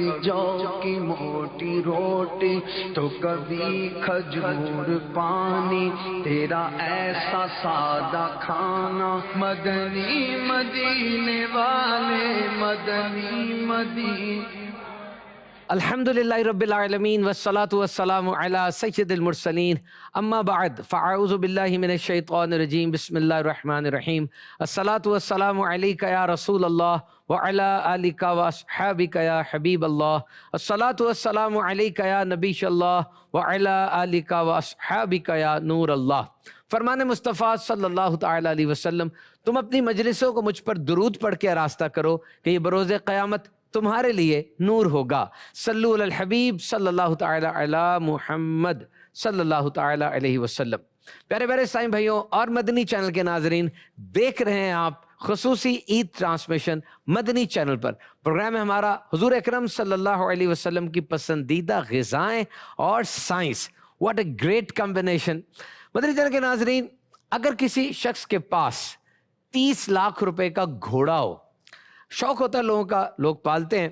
کبھی جو کی موٹی روٹی تو کبھی کھجور پانی، تیرا ایسا سادہ کھانا، مدنی مدینے والے، مدنی مدینے۔ الحمدللہ رب العالمین والصلاة والسلام علی سید المرسلین، اما بعد فاعوذ باللہ من الشیطان الرجیم، بسم اللہ الرحمن الرحیم۔ الصلاة والسلام علیک یا رسول اللہ وعلی آلک واصحابک یا حبیب اللہ۔ الصلاة والسلام علیک یا نبی اللہ وعلی آلک واصحابک یا نور اللہ۔ فرمان مصطفیٰ صلی اللہ تعالی علیہ وسلم، تم اپنی مجلسوں کو مجھ پر درود پڑھ کے آراستہ کرو کہ یہ بروز قیامت تمہارے لیے نور ہوگا۔ صلو علی الحبیب صلی اللہ تعالی علی محمد صلی اللہ تعالی علیہ وسلم۔ پیارے پیارے اسلامی بھائیوں اور مدنی چینل کے ناظرین، دیکھ رہے ہیں آپ خصوصی عید ٹرانسمیشن مدنی چینل پر۔ پروگرام ہے ہمارا حضور اکرم صلی اللہ علیہ وسلم کی پسندیدہ غذائیں اور science. What a great combination. Madani channel کے ناظرین، اگر کسی شخص کے پاس 30 لاکھ روپے کا گھوڑا ہو، شوق ہوتا ہے لوگوں کا، لوگ پالتے ہیں،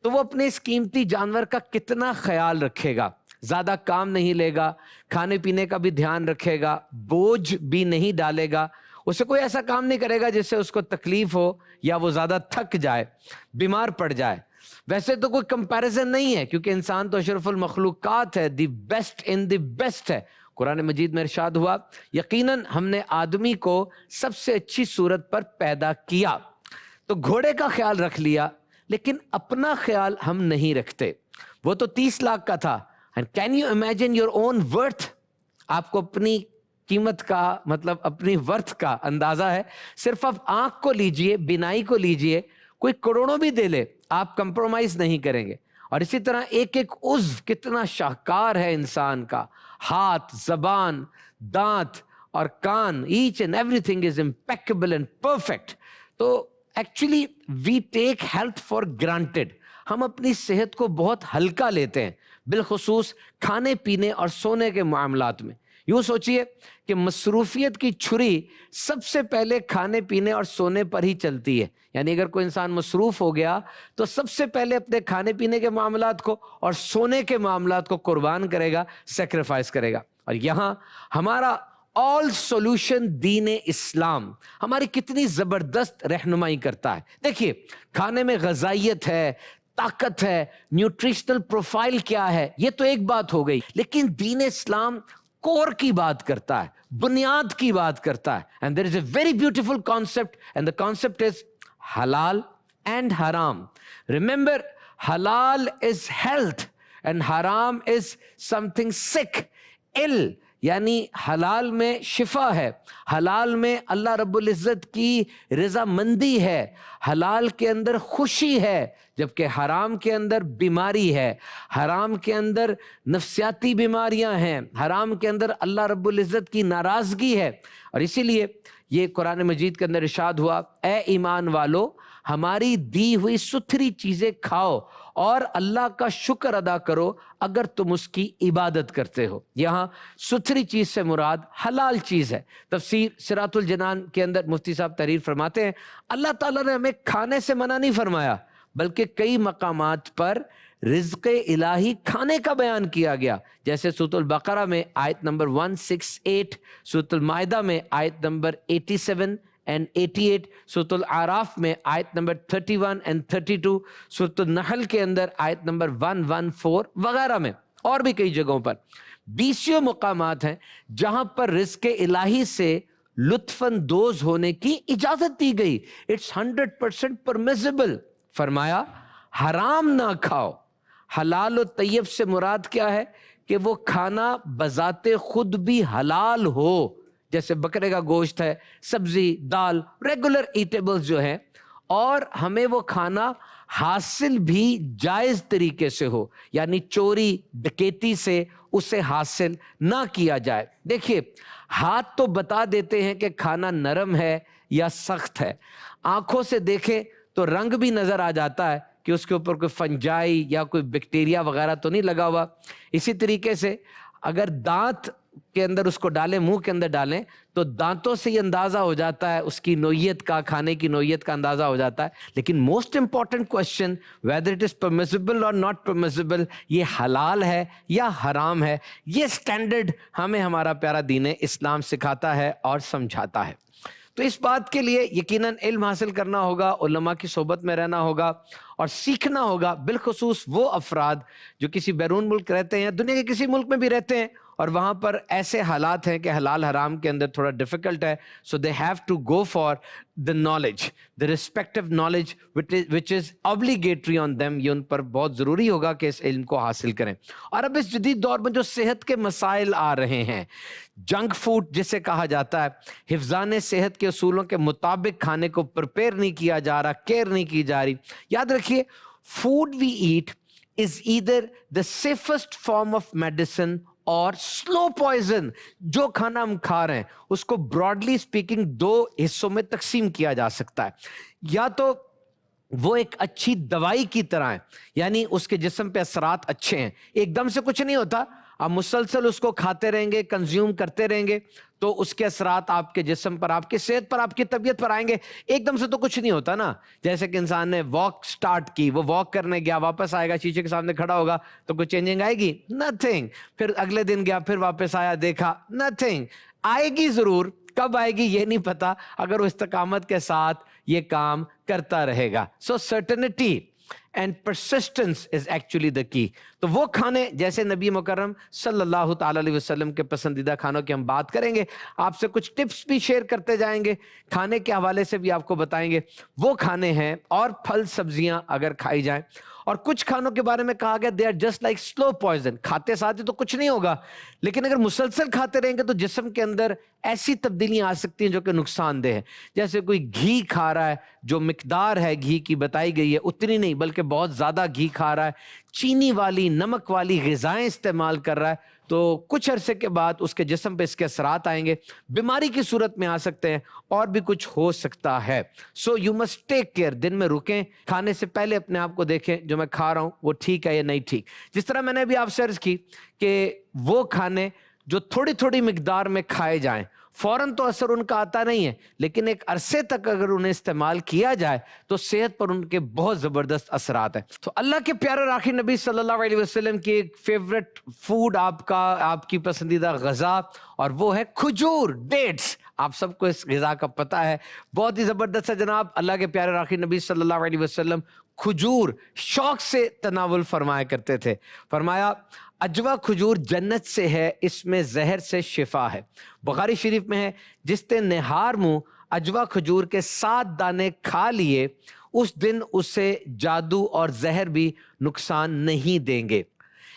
تو وہ اپنے اس قیمتی جانور کا کتنا خیال رکھے گا؟ زیادہ کام نہیں لے گا، کھانے پینے کا بھی دھیان رکھے گا، بوجھ بھی نہیں ڈالے گا، اسے کوئی ایسا کام نہیں کرے گا جس سے اس کو تکلیف ہو یا وہ زیادہ تھک جائے، بیمار پڑ جائے۔ ویسے تو کوئی کمپیریزن نہیں ہے، کیونکہ انسان تو اشرف المخلوقات ہے، the best in the best ہے۔ قرآن مجید میں ارشاد ہوا، یقیناً ہم نے آدمی کو سب سے اچھی صورت پر پیدا کیا۔ تو گھوڑے کا خیال رکھ لیا، لیکن اپنا خیال ہم نہیں رکھتے۔ وہ تو 30 لاکھ کا تھا۔ And can you imagine your own worth؟ آپ کو اپنی قیمت کا، مطلب اپنی ورتھ کا اندازہ ہے؟ صرف آپ آنکھ کو لیجئے، بینائی کو لیجئے، کوئی کروڑوں بھی دے لے، آپ کمپرومائز نہیں کریں گے۔ اور اسی طرح ایک ایک عضو کتنا شاہکار ہے انسان کا، ہاتھ، زبان، دانت اور کان، each and every thing is impeccable and perfect. تو actually we take health for granted. ہم اپنی صحت کو بہت ہلکا لیتے ہیں، بالخصوص کھانے پینے اور سونے کے معاملات میں۔ یوں سوچئے کہ مصروفیت کی چھری سب سے پہلے کھانے پینے اور سونے پر ہی چلتی ہے۔ یعنی اگر کوئی انسان مصروف ہو گیا تو سب سے پہلے اپنے کھانے پینے کے معاملات کو اور سونے کے معاملات کو قربان کرے گا، سیکریفائز کرے گا۔ اور یہاں ہمارا آل سولوشن دین اسلام ہماری کتنی زبردست رہنمائی کرتا ہے۔ دیکھیے، کھانے میں غذائیت ہے، طاقت ہے، نیوٹریشنل پروفائل کیا ہے، یہ تو ایک بات ہو گئی، لیکن دین اسلام کور کی بات کرتا ہے، بنیاد کی بات کرتا ہے۔ And there is a very beautiful concept, and the concept is حلال اینڈ حرام۔ ریممبر، حلال از ہیلتھ اینڈ حرام از سم تھنگ سک، ill، یعنی حلال میں شفا ہے، حلال میں اللہ رب العزت کی رضا مندی ہے، حلال کے اندر خوشی ہے، جبکہ حرام کے اندر بیماری ہے، حرام کے اندر نفسیاتی بیماریاں ہیں، حرام کے اندر اللہ رب العزت کی ناراضگی ہے۔ اور اسی لیے یہ قرآن مجید کے اندر ارشاد ہوا، اے ایمان والو، ہماری دی ہوئی ستھری چیزیں کھاؤ اور اللہ کا شکر ادا کرو اگر تم اس کی عبادت کرتے ہو۔ یہاں ستھری چیز سے مراد حلال چیز ہے۔ تفسیر صراط الجنان کے اندر مفتی صاحب تحریر فرماتے ہیں، اللہ تعالیٰ نے ہمیں کھانے سے منع نہیں فرمایا، بلکہ کئی مقامات پر رزق الہی کھانے کا بیان کیا گیا، جیسے سورۃ البقرہ میں آیت نمبر 168، سورۃ المائدہ میں آیت نمبر 87 and 88، سورۃ الاعراف میں آیت نمبر 31 and 32، سورۃ النحل کے اندر آیت نمبر 114 وغیرہ میں، اور بھی کئی جگہوں پر 20 مقامات ہیں جہاں پر رزق الہی سے لطف اندوز ہونے کی اجازت دی گئی۔ It's 100% permissible۔ فرمایا حرام نہ کھاؤ۔ حلال و طیب سے مراد کیا ہے؟ کہ وہ کھانا بذات خود بھی حلال ہو، جیسے بکرے کا گوشت ہے، سبزی، دال، ریگولر ایٹیبلز جو ہیں، اور ہمیں وہ کھانا حاصل بھی جائز طریقے سے ہو، یعنی چوری ڈکیتی سے اسے حاصل نہ کیا جائے۔ دیکھیے، ہاتھ تو بتا دیتے ہیں کہ کھانا نرم ہے یا سخت ہے، آنکھوں سے دیکھیں تو رنگ بھی نظر آ جاتا ہے کہ اس کے اوپر کوئی فنجائی یا کوئی بیکٹیریا وغیرہ تو نہیں لگا ہوا۔ اسی طریقے سے اگر دانت کے اندر اس کو ڈالیں, منہ کے اندر ڈالیں, تو دانتوں سے یہ اندازہ ہو جاتا ہے اس کی نوعیت کا, کھانے کی نوعیت کا اندازہ ہو جاتا ہے. لیکن most important question, whether it is permissible اور ناٹ پرمیسیبل, یہ حلال ہے یا حرام ہے, یہ اسٹینڈرڈ ہمیں ہمارا پیارا دین اسلام سکھاتا ہے اور سمجھاتا ہے. تو اس بات کے لیے یقیناً علم حاصل کرنا ہوگا, علماء کی صحبت میں رہنا ہوگا اور سیکھنا ہوگا, بالخصوص وہ افراد جو کسی بیرون ملک رہتے ہیں, دنیا کے کسی ملک میں بھی رہتے ہیں اور وہاں پر ایسے حالات ہیں کہ حلال حرام کے اندر تھوڑا ڈیفیکلٹ ہے. So they have to go for the knowledge, the respective knowledge which is obligatory on them. یہ ان پر بہت ضروری ہوگا کہ اس علم کو حاصل کریں. اور اب اس جدید دور میں جو صحت کے مسائل آ رہے ہیں, جنک فوڈ جسے کہا جاتا ہے, حفظان صحت کے اصولوں کے مطابق کھانے کو پریپیئر نہیں کیا جا رہا, کیئر نہیں کی جا رہی. یاد رکھیے, food we eat is either the safest form of medicine اور سلو پوائزن. جو کھانا ہم کھا رہے ہیں اس کو براڈلی اسپیکنگ دو حصوں میں تقسیم کیا جا سکتا ہے. یا تو وہ ایک اچھی دوائی کی طرح ہے, یعنی اس کے جسم پہ اثرات اچھے ہیں, ایک دم سے کچھ نہیں ہوتا, آپ مسلسل اس کو کھاتے رہیں گے, کنزیوم کرتے رہیں گے, تو اس کے اثرات آپ کے جسم پر, آپ کی صحت پر, آپ کی طبیعت پر آئیں گے. ایک دم سے تو کچھ نہیں ہوتا نا. جیسے کہ انسان نے واک سٹارٹ کی, وہ واک کرنے گیا, واپس آئے گا, شیشے کے سامنے کھڑا ہوگا تو کوئی چینجنگ آئے گی؟ نتھنگ. پھر اگلے دن گیا, پھر واپس آیا, دیکھا, نتھنگ. آئے گی ضرور, کب آئے گی یہ نہیں پتا, اگر وہ استقامت کے ساتھ یہ کام کرتا رہے گا. سو certainty and persistence is actually the key. تو وہ کھانے جیسے نبی مکرم صلی اللہ تعالی علیہ وسلم کے پسندیدہ کھانوں کی ہم بات کریں گے, آپ سے کچھ ٹپس بھی شیئر کرتے جائیں گے, کھانے کے حوالے سے بھی آپ کو بتائیں گے. وہ کھانے ہیں, اور پھل سبزیاں اگر کھائی جائیں, اور کچھ کھانوں کے بارے میں کہا گیا they are just like slow poison, کھاتے ساتھ تو کچھ نہیں ہوگا, لیکن اگر مسلسل کھاتے رہیں گے تو جسم کے اندر ایسی تبدیلیاں آ سکتی ہیں جو کہ نقصان دہ ہے. جیسے کوئی گھی کھا رہا ہے, جو مقدار ہے گھی کی بتائی گئی ہے اتنی نہیں بلکہ بہت زیادہ گھی کھا رہا ہے, چینی والی, نمک والی غذائیں استعمال کر رہا ہے, تو کچھ عرصے کے بعد اس کے جسم پہ اس کے اثرات آئیں گے, بیماری کی صورت میں آ سکتے ہیں, اور بھی کچھ ہو سکتا ہے. So you must take care. دن میں رکیں, کھانے سے پہلے اپنے آپ کو دیکھیں جو میں کھا رہا ہوں وہ ٹھیک ہے یا نہیں ٹھیک. جس طرح میں نے ابھی آپ سے عرض کی کہ وہ کھانے جو تھوڑی تھوڑی مقدار میں کھائے جائیں, فوراً تو اثر ان کا آتا نہیں ہے, لیکن ایک عرصے تک اگر انہیں استعمال کیا جائے تو صحت پر ان کے بہت زبردست اثرات ہیں. تو اللہ کے پیارے آخری نبی صلی اللہ علیہ وسلم کی ایک فیوریٹ فوڈ, آپ کی پسندیدہ غذا, اور وہ ہے کھجور, ڈیٹس. آپ سب کو اس غذا کا پتہ ہے, بہت ہی زبردست ہے جناب. اللہ کے پیارے آخری نبی صلی اللہ علیہ وسلم کھجور شوق سے تناول فرمایا کرتے تھے. فرمایا, اجوا کھجور جنت سے ہے, اس میں زہر سے شفا ہے. بخاری شریف میں ہے, جس نے نہار منہ اجوا کھجور کے 7 دانے کھا لیے, اس دن اسے جادو اور زہر بھی نقصان نہیں دیں گے.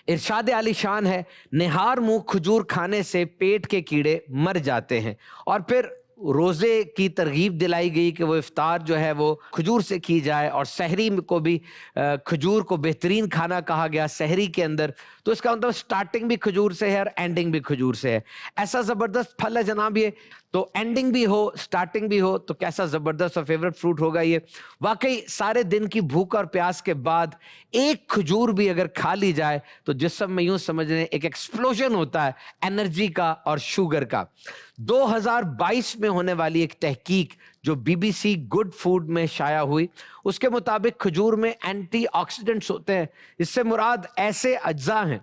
ارشاد عالی شان ہے, نہار منہ کھجور کھانے سے پیٹ کے کیڑے مر جاتے ہیں. اور پھر روزے کی ترغیب دلائی گئی کہ وہ افطار جو ہے وہ کھجور سے کی جائے, اور سحری کو بھی کھجور کو بہترین کھانا کہا گیا سحری کے اندر. تو اس کا مطلب سٹارٹنگ بھی کھجور سے ہے اور اینڈنگ بھی کھجور سے ہے. ایسا زبردست پھل ہے جناب یہ, تو اینڈنگ بھی ہو سٹارٹنگ بھی ہو تو کیسا زبردست اور فیورٹ فروٹ ہوگا یہ. واقعی سارے دن کی بھوک اور پیاس کے بعد ایک کھجور بھی اگر کھا لی جائے تو جسم میں یوں سمجھ لیں ایک ایکسپلوژن ہوتا ہے انرجی کا اور شوگر کا. 2022 میں ہونے والی ایک تحقیق جو BBC گڈ فوڈ میں شائع ہوئی, اس کے مطابق کھجور میں اینٹی آکسیڈنٹس ہوتے ہیں. اس سے مراد ایسے اجزاء ہیں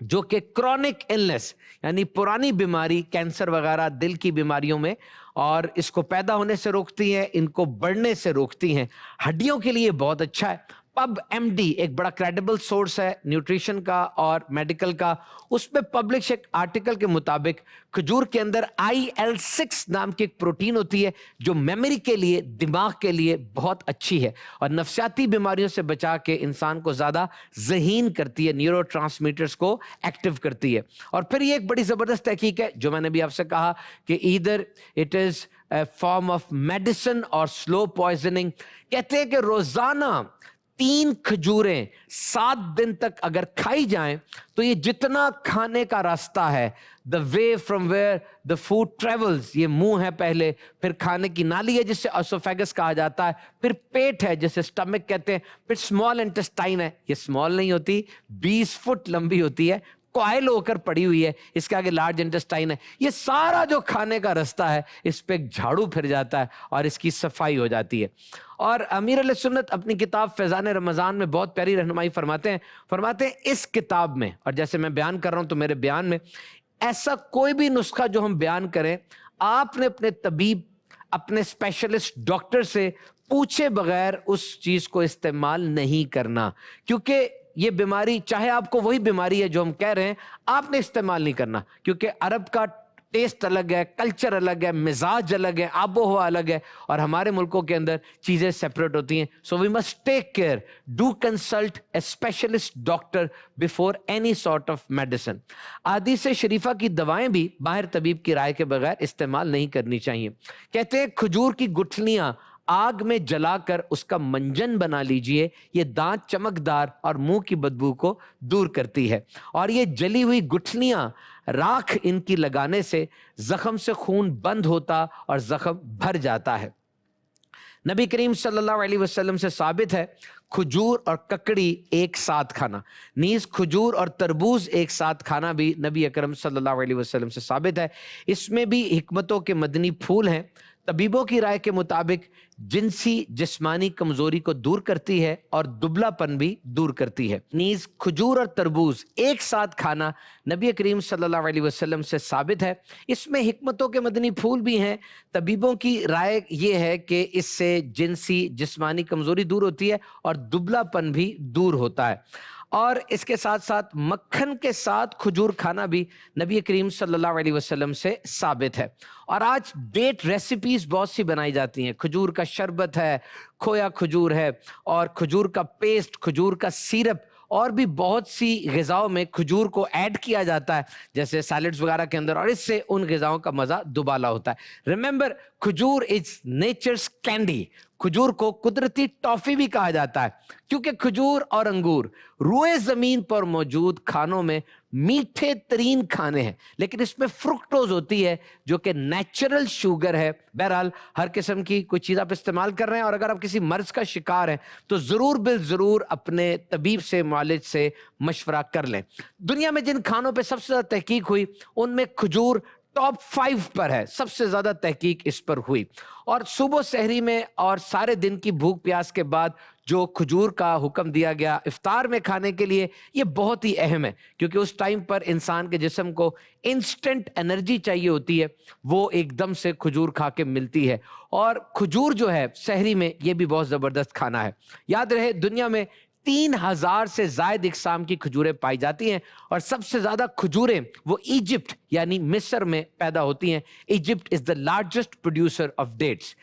جو کہ کرونک النس یعنی پرانی بیماری, کینسر وغیرہ, دل کی بیماریوں میں, اور اس کو پیدا ہونے سے روکتی ہیں, ان کو بڑھنے سے روکتی ہیں. ہڈیوں کے لیے بہت اچھا ہے. پب ایم ڈی ایک بڑا کریڈیبل سورس ہے نیوٹریشن کا اور میڈیکل کا, اس پہ پبلش ایک آرٹیکل کے مطابق کھجور کے اندر IL-6 نام کی ایک پروٹین ہوتی ہے جو میموری کے لیے, دماغ کے لیے بہت اچھی ہے, اور نفسیاتی بیماریوں سے بچا کے انسان کو زیادہ ذہین کرتی ہے, نیورو ٹرانسمیٹرز کو ایکٹیو کرتی ہے. اور پھر یہ ایک بڑی زبردست تحقیق ہے جو میں نے بھی آپ سے کہا کہ either it is a form of medicine اور سلو پوائزننگ. کہتے ہیں کہ روزانہ 3 کھجوریں 7 دن تک اگر کھائی جائیں تو یہ جتنا کھانے کا راستہ ہے, the way from where the food travels, یہ منہ ہے پہلے, پھر کھانے کی نالی ہے جسے اسوفیگس کہا جاتا ہے, پھر پیٹ ہے جسے سٹمک کہتے ہیں, پھر اسمال انٹسٹائن ہے, یہ اسمال نہیں ہوتی, 20 فٹ لمبی ہوتی ہے, कॉइल होकर पड़ी हुई है, इसके आगे लार्ज इंटेस्टाइन है, ये सारा जो खाने का रास्ता है इस पे एक झाड़ू फिर जाता है और इसकी सफाई हो जाती है। और अमीर अहले सुन्नत अपनी किताब फैज़ान रमज़ान में बहुत प्यारी रहनुमाई फरमाते हैं इस किताब में, और जैसे मैं बयान कर रहा हूं तो मेरे बयान में ऐसा कोई भी नुस्खा जो हम बयान करें, आपने अपने तबीब, अपने स्पेशलिस्ट डॉक्टर से पूछे बगैर उस चीज को इस्तेमाल नहीं करना, क्योंकि ये बीमारी, चाहे आपको वही बीमारी है जो हम कह रहे हैं, आपने इस्तेमाल नहीं करना, क्योंकि अरब का टेस्ट अलग है, कल्चर अलग है, मिजाज अलग है, आबो हवा अलग है, और हमारे मुल्कों के अंदर चीजें सेपरेट होती हैं। So we must take care, do consult a specialist doctor before any sort of medicine. हदीस शरीफा की दवाएं भी बाहर तबीब की राय के बगैर इस्तेमाल नहीं करनी चाहिए। कहते हैं खजूर की गुठलियां आग में जलाकर उसका मंजन बना लीजिए, ये दांत चमकदार और मुंह की बदबू को दूर करती है, और ये जली हुई गुठलियां राख इनकी लगाने से जख्म से खून बंद होता और जख्म भर जाता है। नबी करीम सल्लल्लाहु अलैहि वसल्लम से साबित है खजूर और ककड़ी एक साथ खाना, नीज खजूर और तरबूज एक साथ खाना भी नबी अकरम सल्लल्लाहु अलैहि वसल्लम से साबित है। इसमें भी हिकमतों के मदनी फूल हैं। तबीबों की राय के मुताबिक जिनसी जिस्मानी कमजोरी को दूर करती है और दुबलापन भी दूर करती है। नीज खजूर और तरबूज एक साथ खाना नबी करीम सल्लल्लाहु अलैहि वसल्लम से साबित है। इसमें हिकमतों के मदनी फूल भी हैं। तबीबों की राय ये है कि इससे जिनसी जिस्मानी कमजोरी दूर होती है और दुबलापन भी दूर होता है। और इसके साथ साथ मक्खन के साथ खजूर खाना भी नबी करीम सल्लल्लाहु अलैहि वसल्लम से साबित है। और आज डेट रेसिपीज बहुत सी बनाई जाती हैं। खजूर का शरबत है, खोया खजूर है, और खजूर का पेस्ट, खजूर का सिरप, और भी बहुत सी ग़िज़ाओं में खजूर को ऐड किया जाता है, जैसे सैलड्स वगैरह के अंदर, और इससे उन ग़िज़ाओं का मज़ा दुबाला होता है। रिमेंबर, खजूर इज नेचर्स कैंडी। खजूर को कुदरती टॉफी भी कहा जाता है, क्योंकि खजूर और अंगूर रुए जमीन पर मौजूद खानों में मीठे तरीन खाने हैं, लेकिन इसमें फ्रुक्टोज होती है जो कि नेचुरल शुगर है। बहरहाल हर किस्म की कोई चीज़ आप इस्तेमाल कर रहे हैं, और अगर आप किसी मर्ज का शिकार हैं तो ज़रूर बिल ज़रूर अपने तबीब से, मालिज से मशवरा कर लें। दुनिया में जिन खानों पर सबसे ज़्यादा तहकीक हुई उनमें खजूर टॉप 5 पर है, सबसे ज्यादा तहकीक इस पर हुई। और सुबह सहरी में और सारे दिन की भूख प्यास के बाद जो खजूर का हुक्म दिया गया इफ्तार में खाने के लिए, ये बहुत ही अहम है, क्योंकि उस टाइम पर इंसान के जिस्म को इंस्टेंट एनर्जी चाहिए होती है, वो एकदम से खजूर खा के मिलती है। और खजूर जो है सहरी में, ये भी बहुत जबरदस्त खाना है। याद रहे, दुनिया में 3000 से ज्यादा इकसाम की खजूरें पाई जाती हैं, और सबसे ज्यादा खजूरें वो इजिप्ट यानी मिस्र में पैदा होती हैं। Egypt is the largest producer of dates.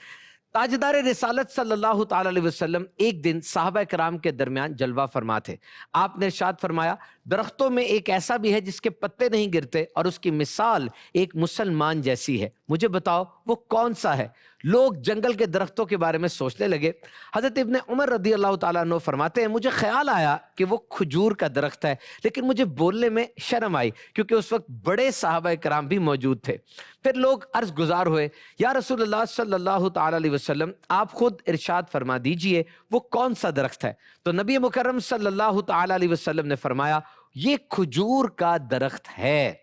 ताजदार रिसालत सल्लल्लाहु ताला अलैहि वसल्लम एक दिन साहबा कराम के दरमियान जलवा फरमा थे। आपने इरशाद फरमाया, दरख्तों में एक ऐसा भी है जिसके पत्ते नहीं गिरते, और उसकी मिसाल एक मुसलमान जैसी है। मुझे बताओ वो कौन सा है? लोग जंगल के दरख्तों के बारे में सोचने लगे। हजरत इब्ने उमर रदी अल्लाह ताला अन्हु फरमाते हैं, मुझे ख्याल आया कि वो खजूर का दरख्त है, लेकिन मुझे बोलने में शर्म आई, क्योंकि उस वक्त बड़े साहबा कराम भी मौजूद थे। फिर लोग अर्ज गुजार हुए, या रसूलुल्लाह सल्लल्लाहु ताला अलैहि वसल्लम, आप खुद इरशाद फरमा दीजिए वो कौन सा दरख्त है। तो नबी मुकर्रम सल्लल्लाहु ताला अलैहि वसल्लम ने फरमाया, ये खजूर का दरख्त है।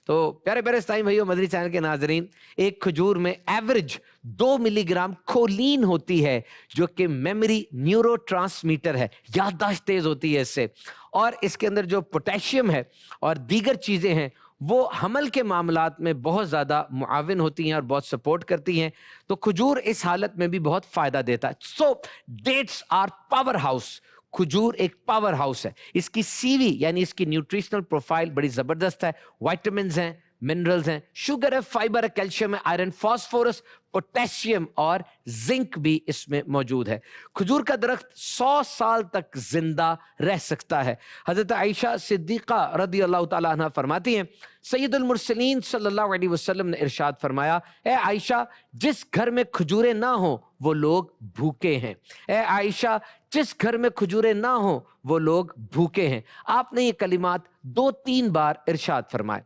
तो प्यारे प्यारे इस्लामी भाइयों, मदनी चैनल के नाजरीन, एक खजूर में एवरेज 2 मिलीग्राम खोलीन होती है, जो कि मेमोरी न्यूरोट्रांसमीटर है, याददाश्त तेज होती है इससे। और इसके अंदर जो पोटेशियम है और दीगर चीजें हैं, वो हमल के मामलात में बहुत ज़्यादा मुआविन होती हैं और बहुत सपोर्ट करती हैं। तो खजूर इस हालत में भी बहुत फ़ायदा देता है। So dates are power house. खजूर एक पावर हाउस है। इसकी सीवी यानी इसकी न्यूट्रिशनल प्रोफाइल बड़ी ज़बरदस्त है। विटामिन्स हैं, मिनरल्स हैं, शुगर है, फाइबर है, कैल्शियम है, आयरन, फास्फोरस, पोटेशियम और जिंक भी इसमें मौजूद है। खजूर का दरख्त 100 साल तक जिंदा रह सकता है। हजरत आयशा सिद्दीक़ा रदी अल्लाह ताला अन्हा फरमाती हैं, सैयदुल मुरसलीन सल्लल्लाहु अलैहि वसल्लम ने इरशाद फरमाया, ए आयशा, जिस घर में खजूरें ना हो वो लोग भूखे हैं। ए आयशा, जिस घर में खजूरें ना हो वो लोग भूखे हैं। आपने ये कलिमात 2-3 बार इरशाद फरमाए।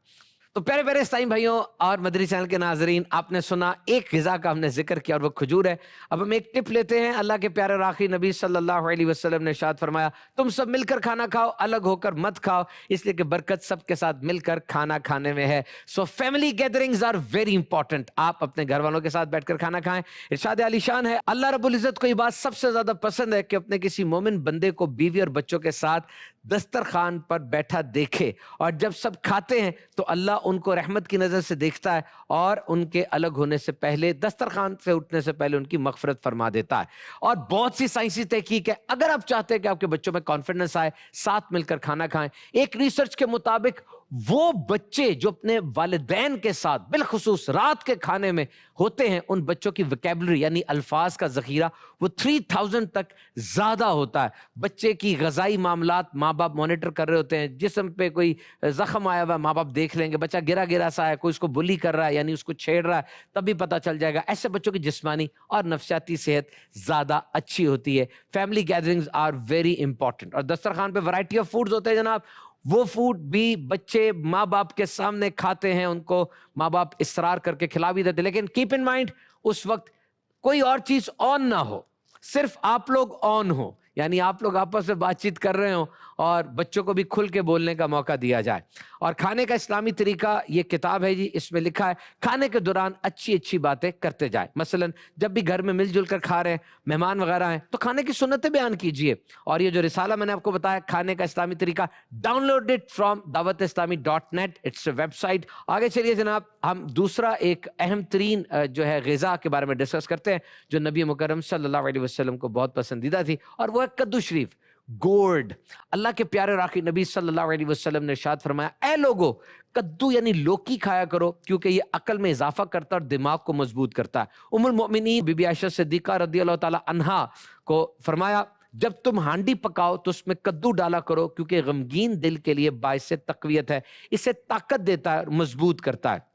تو प्यारे प्यारे इस्लामी भाइयों और मदरी चैनल के नाजरीन, आपने सुना एक ग़िज़ा का हमने जिक्र किया और वो खजूर है। अब हम एक टिप लेते हैं। अल्लाह के प्यारे और आखिरी नबी सल्लल्लाहु अलैहि वसल्लम ने इरशाद फरमाया, तुम सब मिलकर खाना खाओ, अलग होकर मत खाओ, इसलिए कि बरकत सबके साथ मिलकर खाना खाने में है। So family gatherings are very important. आप अपने घर वालों के साथ बैठकर खाना खाएं। इरशाद आलीशान है, अल्लाह रब्बुल इज़्ज़त को ये बात सबसे ज्यादा पसंद है कि अपने किसी मोमिन बंदे को बीवी और बच्चों के साथ दस्तरखान पर बैठा देखे, और जब सब खाते हैं तो अल्लाह उनको रहमत की नजर से देखता है और उनके अलग होने से पहले, दस्तरखान से उठने से पहले उनकी मगफरत फरमा देता है। और बहुत सी साइंसी तहकीक है। अगर आप चाहते हैं कि आपके बच्चों में कॉन्फिडेंस आए, साथ मिलकर खाना खाएं, एक रिसर्च के मुताबिक वो बच्चे जो अपने वालिदैन के साथ बिलखुसूस रात के खाने में होते हैं, उन बच्चों की वोकैबुलरी यानी अल्फाज का जखीरा वो 3000 तक ज्यादा होता है। बच्चे की गजाई मामलात माँ बाप मॉनिटर कर रहे होते हैं। जिस्म पे कोई जख्म आया हुआ माँ बाप देख लेंगे, बच्चा गिरा गिरा सा है, कोई उसको बुली कर रहा है यानी उसको छेड़ रहा है, तभी पता चल जाएगा। ऐसे बच्चों की जिस्मानी और नफसियाती सेहत ज्यादा अच्छी होती है। Family gatherings are very important. और दस्तरखान पे वैरायटी ऑफ फूड्स होते हैं जनाब, वो फूड भी बच्चे माँ बाप के सामने खाते हैं, उनको माँ बाप इसरार करके खिला भी देते, लेकिन कीप इन माइंड उस वक्त कोई और चीज ऑन ना हो, सिर्फ आप लोग ऑन हो, यानी आप लोग आपस में बातचीत कर रहे हो और बच्चों को भी खुल के बोलने का मौका दिया जाए। और खाने का इस्लामी तरीका, ये किताब है जी, इसमें लिखा है खाने के दौरान अच्छी अच्छी बातें करते जाए। मसलन जब भी घर में मिलजुल कर खा रहे हैं, मेहमान वगैरह हैं, तो खाने की सुन्नतें बयान कीजिए। और ये जो रिसाला मैंने आपको बताया खाने का इस्लामी तरीका, download it from dawatislami.net, it's a website. आगे चलिए जनाब, हम दूसरा एक अहम तरीन जो है ग़िज़ा के बारे में डिस्कस करते हैं, जो नबी मुकर्रम सल्लल्लाहु अलैहि वसल्लम को बहुत पसंदीदा थी, और वो है कद्दू शरीफ, गोर्ड। अल्लाह के प्यारे और आखिरी नबी सल्लल्लाहु अलैहि वसल्लम ने इरशाद फरमाया, ऐ लोगो, कद्दू यानी लौकी खाया करो, क्योंकि ये अकल में इजाफा करता है और दिमाग को मजबूत करता है। उम्मुल मोमिनीन बीबी आयशा सिद्दीका रदियल्लाहु ताला अन्हा को फरमाया, जब तुम हांडी पकाओ तो उसमें कद्दू डाला करो, क्योंकि गमगीन दिल के लिए बाइस तकवियत है, इसे ताकत देता है और मजबूत करता है।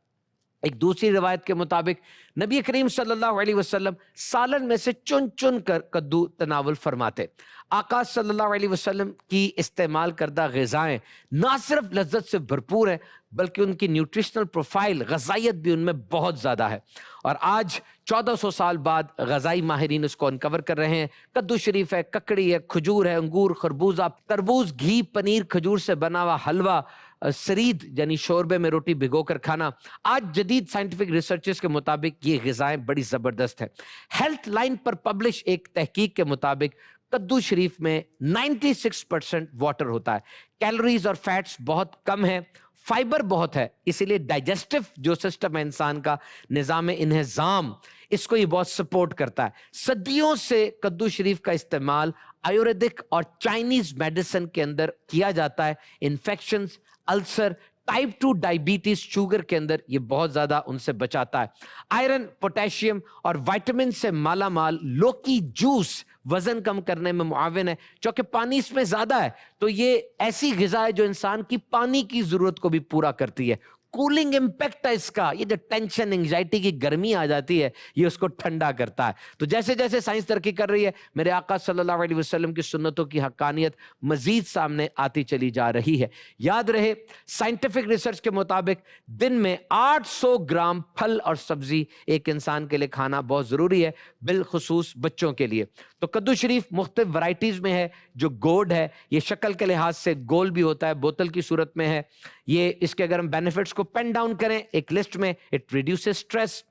एक दूसरी रिवायत के मुताबिक नबी करीम सल्लल्लाहु अलैहि वसल्लम सालन में से चुन चुन कर कद्दू तनावुल फरमाते। आका सल्लल्लाहु अलैहि वसल्लम की इस्तेमाल करदा ग़िज़ाएं ना सिर्फ लज्जत से भरपूर है, बल्कि उनकी न्यूट्रिशनल प्रोफाइल, ग़ज़ाइयत भी उनमें बहुत ज़्यादा है। और आज 1400 साल बाद ग़ज़ाई माहिरीन उसको अनकवर कर रहे हैं। कद्दू शरीफ है, ककड़ी है, खजूर है, अंगूर, खरबूजा, तरबूज, घी, पनीर, खजूर से बना हुआ हलवा, सरीद यानी शोरबे में रोटी भिगोकर खाना। आज जदीद साइंटिफिक रिसर्चेस के मुताबिक ये ग़िज़ाएं बड़ी ज़बरदस्त है। हेल्थ लाइन पर पब्लिश एक तहकीक के मुताबिक कद्दू शरीफ में 96% वाटर होता है, कैलोरीज और फैट्स बहुत कम है, फाइबर बहुत है, इसीलिए डाइजेस्टिव जो सिस्टम है इंसान का, निज़ाम इंतजाम, इसको ये बहुत सपोर्ट करता है। सदियों से कद्दू शरीफ का इस्तेमाल आयुर्वेदिक और चाइनीज मेडिसिन के अंदर किया जाता है। Infections, ulcer, type 2 diabetes, sugar के अंदर ये बहुत ज्यादा उनसे बचाता है। आयरन, पोटेशियम और विटामिन से माला माल लौकी जूस वजन कम करने में मुआविन है, क्योंकि पानी इसमें ज्यादा है, तो ये ऐसी ग़िज़ा है जो इंसान की पानी की जरूरत को भी पूरा करती है। कूलिंग इम्पैक्ट है इसका, ये जो टेंशन एंजाइटी की गर्मी आ जाती है, ये उसको ठंडा करता है। तो जैसे जैसे साइंस तरक्की कर रही है, मेरे आका सल्लल्लाहु अलैहि वसल्लम की सुन्नतों की हक्कानियत मजीद सामने आती चली जा रही है। याद रहे, साइंटिफिक रिसर्च के मुताबिक दिन में 800 ग्राम फल और सब्जी एक इंसान के लिए खाना बहुत जरूरी है, बिलखुसूस बच्चों के लिए। तो कद्दू शरीफ मुख्तलिफ वैरायटीज में है। जो गोड है, ये शक्ल के लिहाज से गोल भी होता है, बोतल की सूरत में है। ये इसके अगर हम बेनिफिट्स को पेन डाउन करें एक लिस्ट में, इट रिड्यूसेस स्ट्रेस,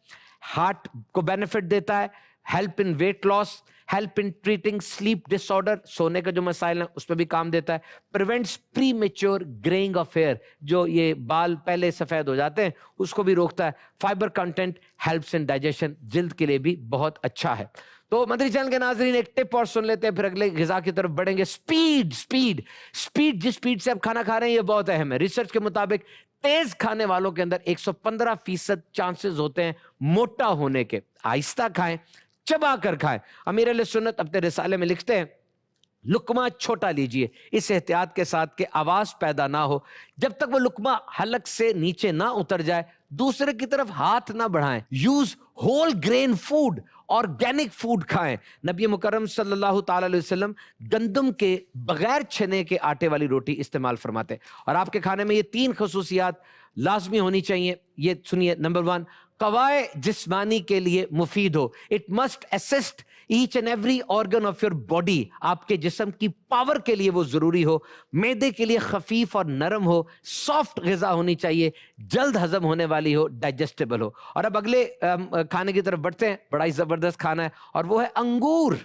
हार्ट को बेनिफिट देता है, help in weight loss, help in treating sleep disorder, सोने का जो मसाइल है उस पर भी काम देता है, prevents premature greying of hair, जो ये बाल पहले सफेद हो जाते हैं उसको भी रोकता है। Fibre content helps in digestion, जिल्द के लिए भी बहुत अच्छा है। तो मदरी चैनल के नाजरीन एक टिप और सुन लेते हैं, फिर अगले ग़िज़ा की तरफ बढ़ेंगे। स्पीड स्पीड स्पीड, जिस स्पीड से आप खाना खा रहे हैं ये बहुत अहम है। रिसर्च के मुताबिक तेज खाने वालों के अंदर 115% चांसेस होते हैं मोटा होने के। आहिस्ता खाएं, चबा कर खाएं। अमीर अहले सुन्नत अपने रिसाले में लिखते हैं, लुकमा छोटा लीजिए, इस एहतियात के साथ कि आवाज पैदा ना हो। जब तक वो लुकमा हलक से नीचे ना उतर जाए दूसरे की तरफ हाथ ना बढ़ाएं। Use whole grain food, organic food खाएं। नबी मुकर्रम सल्लल्लाहु ताला अलैहि वसल्लम गंदम के बगैर चने के आटे वाली रोटी इस्तेमाल फरमाते, और आपके खाने में ये 3 खसूसियात लाजमी होनी चाहिए। ये सुनिए, नंबर 1, कवाए जिस्मानी के लिए मुफीद हो। It must assist each and every organ of your body. आपके जिस्म की पावर के लिए वो जरूरी हो। मैदे के लिए खफीफ और नरम हो, सॉफ्ट ग़िज़ा होनी चाहिए, जल्द हजम होने वाली हो, डाइजेस्टेबल हो। और अब अगले खाने की तरफ बढ़ते हैं। बड़ा ही जबरदस्त खाना है और वो है अंगूर।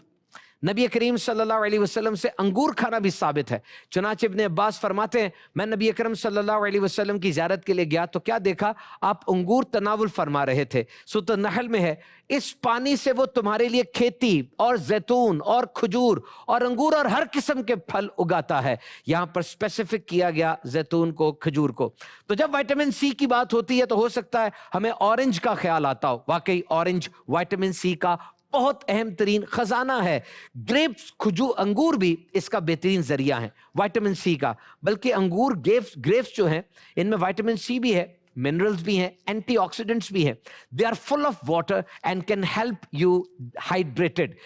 नबी करीम सल्लल्लाहु अलैहि वसल्लम से अंगूर खाना भी साबित है। चुनांचे इब्ने अब्बास फरमाते हैं, मैं नबी अकरम सल्लल्लाहु अलैहि वसल्लम की ज़ियारत के लिए गया तो क्या देखा, आप अंगूर तनावुल फरमा रहे थे। सूरह नहल में है, इस पानी से वो तुम्हारे लिए खेती और जैतून और खजूर और अंगूर और हर किस्म के फल उगाता है। यहाँ पर स्पेसिफिक किया गया जैतून को, खजूर को। तो जब विटामिन सी की बात होती है तो हो सकता है हमें ऑरेंज का ख्याल आता हो। वाकई ऑरेंज विटामिन सी का बहुत अहम तरीन खजाना है। ग्रेप्स, खजूर, अंगूर भी इसका बेहतरीन जरिया है विटामिन सी का। बल्कि अंगूर, ग्रेप्स जो हैं, इनमें विटामिन सी भी है, मिनरल्स भी हैं, एंटीऑक्सीडेंट्स भी हैं। They are full of water and can help you hydrated.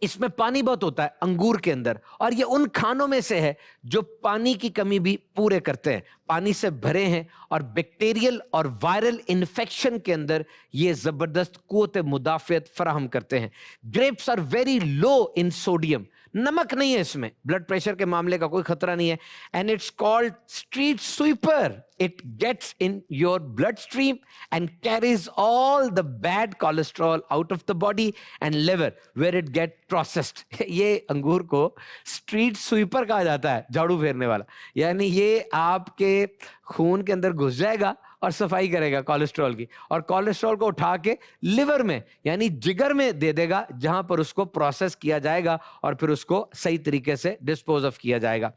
इसमें पानी बहुत होता है अंगूर के अंदर, और ये उन खानों में से है जो पानी की कमी भी पूरे करते हैं, पानी से भरे हैं, और बैक्टीरियल और वायरल इन्फेक्शन के अंदर ये जबरदस्त कुव्वत मुदाफियत फराहम करते हैं। Grapes are very low in sodium, नमक नहीं है इसमें, ब्लड प्रेशर के मामले का कोई खतरा नहीं है। And it's called street sweeper. It gets in your bloodstream and carries all the bad cholesterol out of the body and liver where it get processed. ये अंगूर को स्ट्रीट स्वीपर कहा जाता है, झाड़ू फेरने वाला। यानी ये आपके खून के अंदर घुस जाएगा और सफाई करेगा कोलेस्ट्रॉल की, और कोलेस्ट्रॉल को उठा के लिवर में यानी जिगर में दे देगा, जहां पर उसको प्रोसेस किया जाएगा और फिर उसको सही तरीके से डिस्पोज ऑफ किया जाएगा।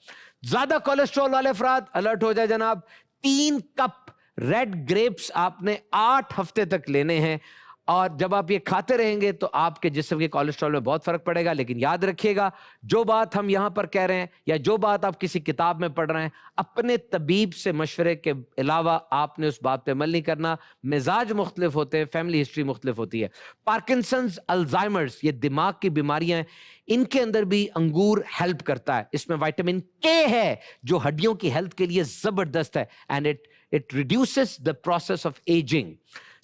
ज्यादा कोलेस्ट्रॉल वाले अफराद अलर्ट हो जाए जनाब। 3 कप रेड ग्रेप्स आपने 8 हफ्ते तक लेने हैं, और जब आप ये खाते रहेंगे तो आपके जिस्म के कोलेस्ट्रॉल में बहुत फर्क पड़ेगा। लेकिन याद रखिएगा, जो बात हम यहां पर कह रहे हैं या जो बात आप किसी किताब में पढ़ रहे हैं, अपने तबीब से मशवरे के अलावा आपने उस बात पे अमल नहीं करना। मिजाज मुख्तलिफ होते हैं, फैमिली हिस्ट्री मुख्तलिफ होती है। पार्किंसंस, अल्जाइमर्स, ये दिमाग की बीमारियां हैं, इनके अंदर भी अंगूर हेल्प करता है। इसमें विटामिन के है जो हड्डियों की हेल्थ के लिए जबरदस्त है, and it reduces the process of ageing.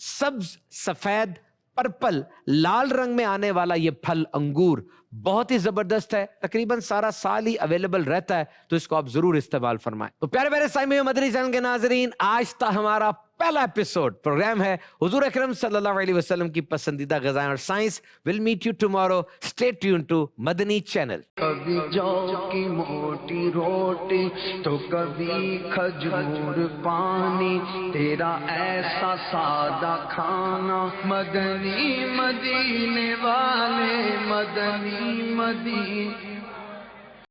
सब्ज, सफेद, पर्पल, लाल रंग में आने वाला ये फल अंगूर बहुत ही जबरदस्त है। तकरीबन सारा साल ही अवेलेबल रहता है, तो इसको आप जरूर इस्तेमाल फरमाएं। तो प्यारे प्यारे साइम मदनी चैनल के नाजरीन, आज था हमारा पहला एपिसोड। प्रोग्राम है हुजूर अकरम सल्लल्लाहु अलैहि वसल्लम की पसंदीदा ग़िज़ाएं और science. Will meet you tomorrow. Stay tune to Madani channel. कभी जौ की मोटी रोटी तो कभी खजूर पानी, तेरा ऐसा सादा खाना, मदनी मदीने वाले, मदनी मदीने